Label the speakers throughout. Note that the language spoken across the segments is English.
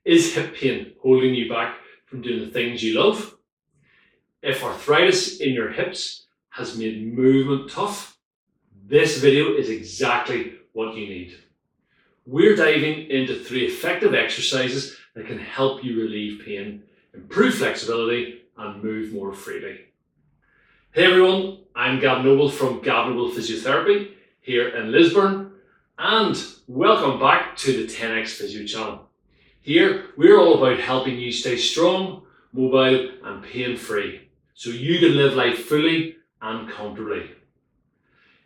Speaker 1: Is hip pain holding you back from doing the things you love? If arthritis in your hips has made movement tough, this video is exactly what you need. We're diving into 3 effective exercises that can help you relieve pain, improve flexibility, and move more freely. Hey everyone, I'm Gav Noble from Gav Noble Physiotherapy here in Lisburn, and welcome back to the 10x Physio channel. Here, we're all about helping you stay strong, mobile, and pain-free, so you can live life fully and comfortably.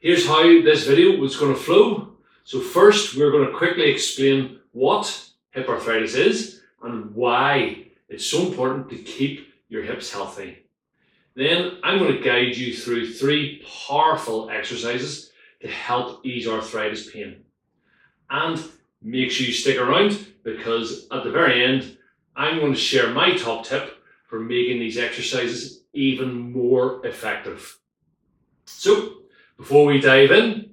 Speaker 1: Here's how this video was going to flow. So first, we're going to quickly explain what hip arthritis is and why it's so important to keep your hips healthy. Then I'm going to guide you through 3 powerful exercises to help ease arthritis pain. And make sure you stick around, because at the very end, I'm going to share my top tip for making these exercises even more effective. So before we dive in,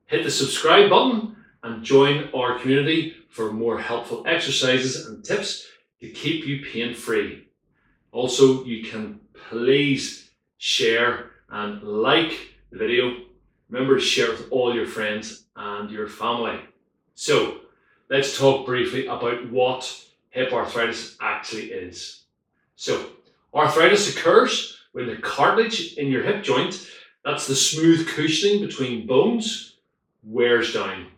Speaker 1: hit the subscribe button and join our community for more helpful exercises and tips to keep you pain-free. Also, you can please share and like the video. Remember to share it with all your friends and your family. So let's talk briefly about what hip arthritis actually is. So arthritis occurs when the cartilage in your hip joint, that's the smooth cushioning between bones, wears down.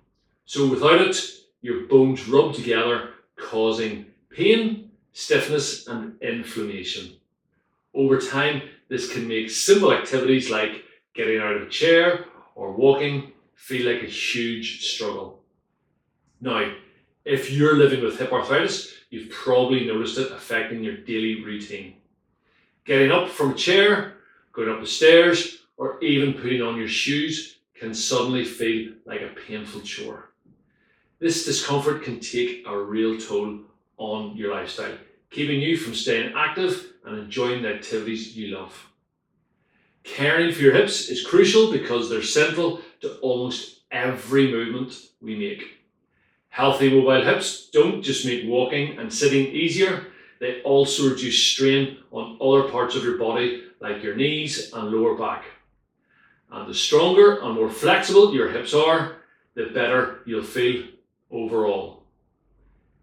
Speaker 1: So without it, your bones rub together, causing pain, stiffness, and inflammation. Over time, this can make simple activities like getting out of a chair or walking feel like a huge struggle. Now, if you're living with hip arthritis, you've probably noticed it affecting your daily routine. Getting up from a chair, going up the stairs, or even putting on your shoes can suddenly feel like a painful chore. This discomfort can take a real toll on your lifestyle, keeping you from staying active and enjoying the activities you love. Caring for your hips is crucial because they're central to almost every movement we make. Healthy mobile hips don't just make walking and sitting easier, they also reduce strain on other parts of your body like your knees and lower back. And the stronger and more flexible your hips are, the better you'll feel overall.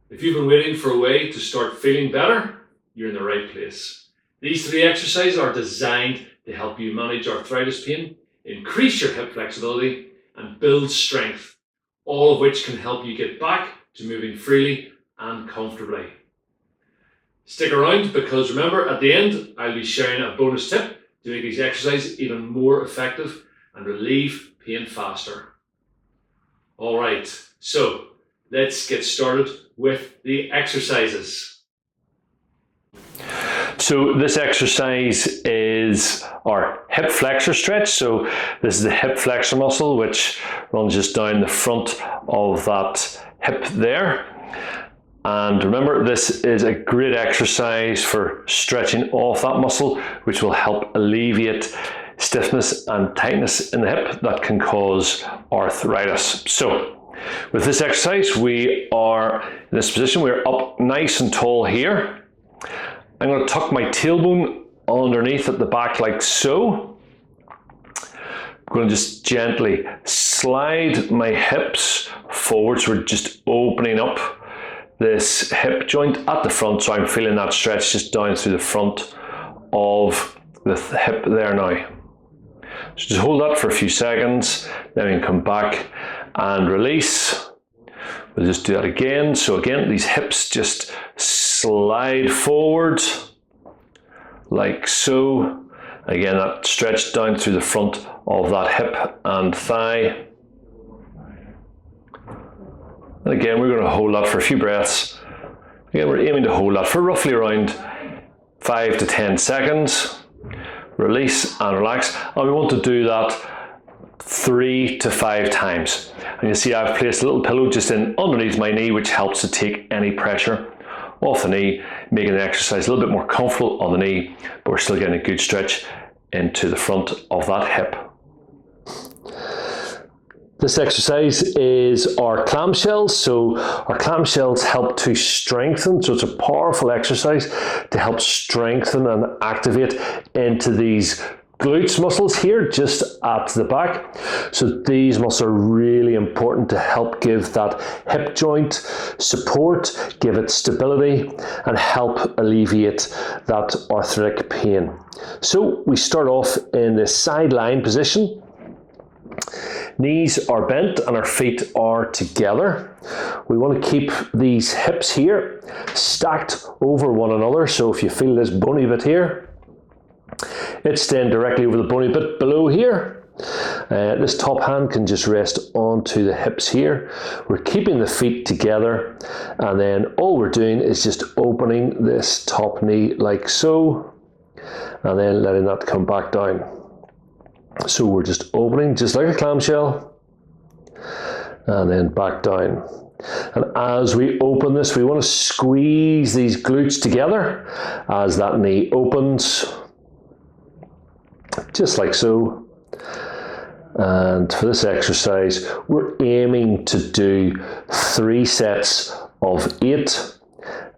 Speaker 1: If you've been waiting for a way to start feeling better, you're in the right place. These 3 exercises are designed to help you manage arthritis pain, increase your hip flexibility, and build strength, all of which can help you get back to moving freely and comfortably. Stick around, because remember, at the end, I'll be sharing a bonus tip to make these exercises even more effective and relieve pain faster. All right, so let's get started with the exercises. So this exercise is our hip flexor stretch. So this is the hip flexor muscle, which runs just down the front of that hip there. And remember, this is a great exercise for stretching off that muscle, which will help alleviate stiffness and tightness in the hip that can cause arthritis. So with this exercise, we are in this position. We're up nice and tall here. I'm going to tuck my tailbone underneath at the back like so. I'm going to just gently slide my hips forward, so we're just opening up this hip joint at the front, so I'm feeling that stretch just down through the front of the hip there now. So just hold that for a few seconds, then we can come back and release. We'll just do that again. So again, these hips just slide forward like so. Again, that stretch down through the front of that hip and thigh. And again, we're going to hold that for a few breaths. Again, we're aiming to hold that for roughly around 5 to 10 seconds. Release and relax. And we want to do that 3 to 5 times. And you see I've placed a little pillow just in underneath my knee, which helps to take any pressure off the knee, making the exercise a little bit more comfortable on the knee, but we're still getting a good stretch into the front of that hip.
Speaker 2: This exercise is our clamshells. So our clamshells help to strengthen. So it's a powerful exercise to help strengthen and activate into these glutes muscles here just at the back. So these muscles are really important to help give that hip joint support, give it stability, and help alleviate that arthritic pain. So we start off in the side lying position. Knees are bent and our feet are together. We want to keep these hips here stacked over one another. So if you feel this bony bit here, it's staying directly over the bony bit below here. This top hand can just rest onto the hips here. We're keeping the feet together, and then all we're doing is just opening this top knee like so, and then letting that come back down. So we're just opening just like a clamshell, and then back down. And as we open this, we want to squeeze these glutes together as that knee opens, just like so. And for this exercise, we're aiming to do 3 sets of 8,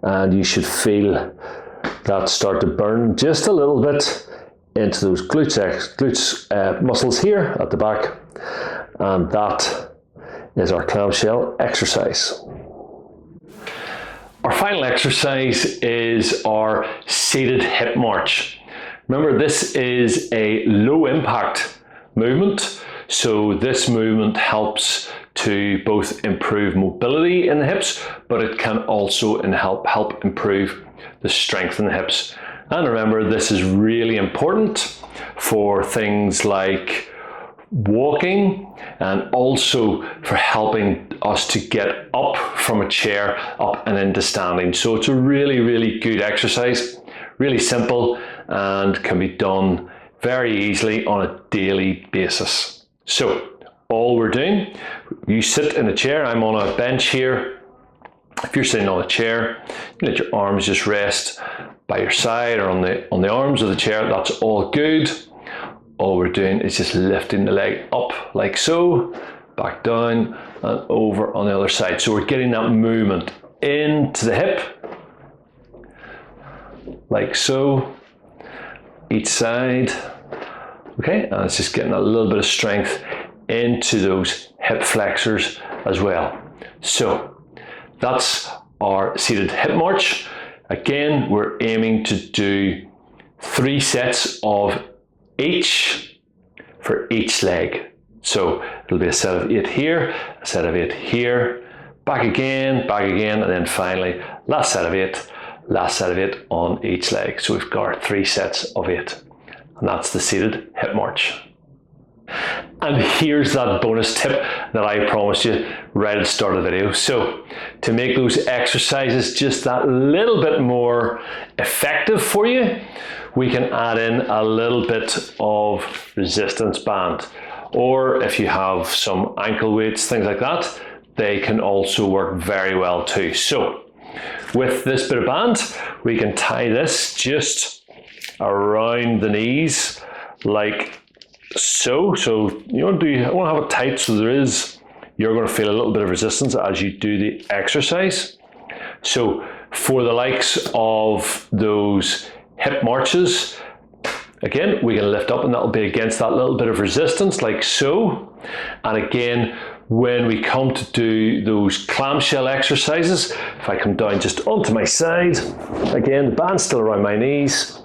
Speaker 2: and you should feel that start to burn just a little bit into those glutes muscles here at the back, and that is our clamshell exercise. Our final exercise is our seated hip march. Remember, this is a low impact movement, so this movement helps to both improve mobility in the hips, but it can also help improve the strength in the hips. And remember, this is really important for things like walking, and also for helping us to get up from a chair, up and into standing. So it's a really, really good exercise, really simple, and can be done very easily on a daily basis. So all we're doing, you sit in a chair, I'm on a bench here. If you're sitting on a chair, you let your arms just rest by your side or on the arms of the chair. That's all good. All we're doing is just lifting the leg up like so, back down and over on the other side. So we're getting that movement into the hip, like so, each side. Okay, and it's just getting a little bit of strength into those hip flexors as well. So that's our seated hip march. Again, we're aiming to do 3 sets of each for each leg. So it'll be a set of 8 here, a set of 8 here, back again, and then finally last set of 8 on each leg. So we've got our 3 sets of 8, and that's the seated hip march. And here's that bonus tip that I promised you right at the start of the video. So to make those exercises just that little bit more effective for you, we can add in a little bit of resistance band. Or if you have some ankle weights, things like that, they can also work very well too. So with this bit of band, we can tie this just around the knees like so. So you want to have it tight so you're going to feel a little bit of resistance as you do the exercise. So for the likes of those hip marches, again, we can lift up and that'll be against that little bit of resistance like so. And again, when we come to do those clamshell exercises, if I come down just onto my side, again, the band's still around my knees,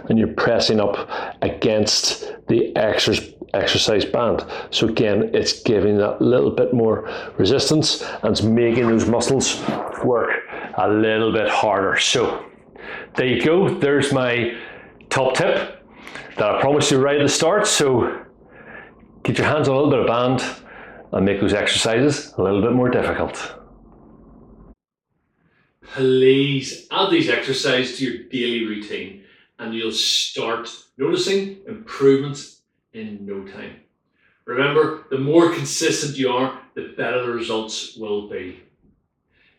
Speaker 2: and you're pressing up against the exercise band. So again, it's giving that little bit more resistance and it's making those muscles work a little bit harder. So there you go. There's my top tip that I promised you right at the start. So get your hands on a little bit of band and make those exercises a little bit more difficult.
Speaker 1: Please add these exercises to your daily routine and you'll start noticing improvements in no time. Remember, the more consistent you are, the better the results will be.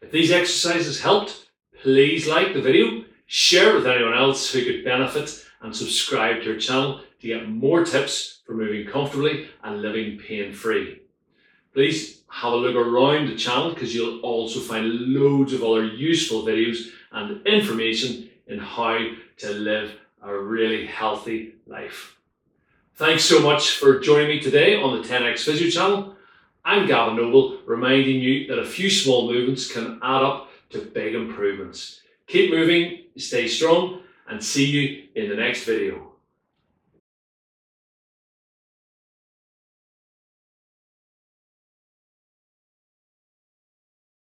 Speaker 1: If these exercises helped, please like the video, share it with anyone else who could benefit, and subscribe to our channel to get more tips for moving comfortably and living pain-free. Please have a look around the channel because you'll also find loads of other useful videos and information in how to live a really healthy life. Thanks so much for joining me today on the 10X Physio channel. I'm Gavin Noble, reminding you that a few small movements can add up to big improvements. Keep moving, stay strong, and see you in the next video.